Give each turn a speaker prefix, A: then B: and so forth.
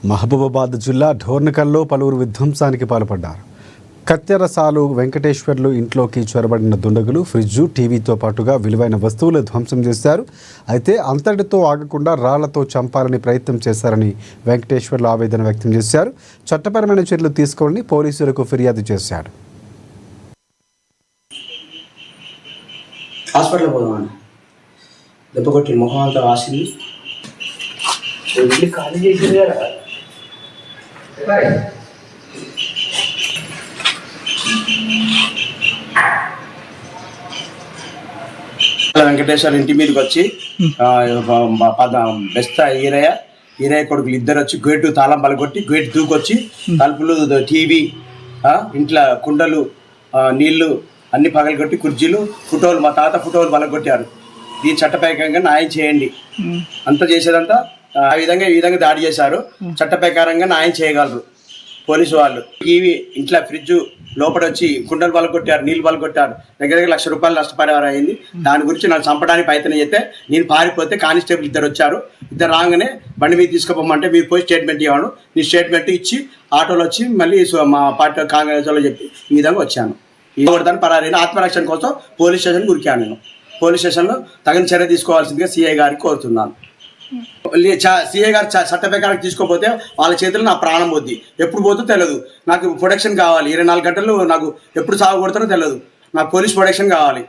A: మహబూబాబాద్ జిల్లా ఢోర్నకల్లో పలువురు విధ్వంసానికి పాల్పడ్డారు. కత్తెరసాలు వెంకటేశ్వర్లు ఇంట్లోకి చొరబడిన దుండగులు ఫ్రిడ్జు, టీవీతో పాటుగా విలువైన వస్తువులు ధ్వంసం చేశారు. అయితే అంతటితో ఆగకుండా రాళ్లతో చంపాలని ప్రయత్నం చేశారని వెంకటేశ్వర్లు ఆవేదన వ్యక్తం చేశారు. చట్టపరమైన చర్యలు తీసుకోవాలని పోలీసులకు ఫిర్యాదు చేశాడు.
B: హాస్పిటల్ పోదామని దెబ్బ కొట్టి ముఖం అంతా వాసింది. ఖాళీ చేసింది కదా. వెంకటేశ్వర ఇంటి మీదకి వచ్చి బెస్త ఈరయ్య కొడుకులు ఇద్దరు వచ్చి గేటు తాళం పలగొట్టి గేటు దూకొచ్చి తలుపులు, టీవీ, ఇంట్లో కుండలు, నీళ్లు అన్ని పగలగొట్టి కుర్చీలు, ఫోటోలు, మా తాత ఫోటోలు పలగొట్టారు. దీని చట్టప్రకారంగా న్యాయం చేయండి. అంత చేసేదంతా ఈ విధంగా దాడి చేశారు. చట్టప్రకారంగా న్యాయం చేయగలరు పోలీసు వాళ్ళు. టీవీ, ఇంట్లో ఫ్రిడ్జ్ లోపల వచ్చి కుండలు పలగొట్టారు, నీళ్ళు పలగొట్టారు. దగ్గర ₹1,00,000 నష్టపరిహారం అయింది. దాని గురించి నాకు చంపడానికి ప్రయత్నం చేస్తే నేను పారిపోతే కానిస్టేబుల్ ఇద్దరు వచ్చారు. ఇద్దరు రాగానే బండి మీద తీసుకుపోమంటే మీరు పోయి స్టేట్మెంట్ ఇవ్వను. నీ స్టేట్మెంట్ ఇచ్చి ఆటోలో వచ్చి మళ్ళీ మా పార్టీ కాంగ్రెస్ వాళ్ళు చెప్పి ఈ విధంగా వచ్చాను. ఇవ్వడానికి పరారైన ఆత్మరక్షణ కోసం పోలీస్ స్టేషన్ ఉరికాను. నేను పోలీస్ స్టేషన్లో తగిన చర్య తీసుకోవాల్సిందిగా సిఐ గారికి కోరుతున్నాను. సిఐ గారు చట్ట ప్రకారం తీసుకోకపోతే వాళ్ళ చేతుల్లో నా ప్రాణం పోద్ది. ఎప్పుడు పోతుందో తెలియదు. నాకు ప్రొటెక్షన్ కావాలి. 24 గంటలు నాకు ఎప్పుడు సాగు కొడతానో తెలియదు. నాకు పోలీస్ ప్రొటెక్షన్ కావాలి.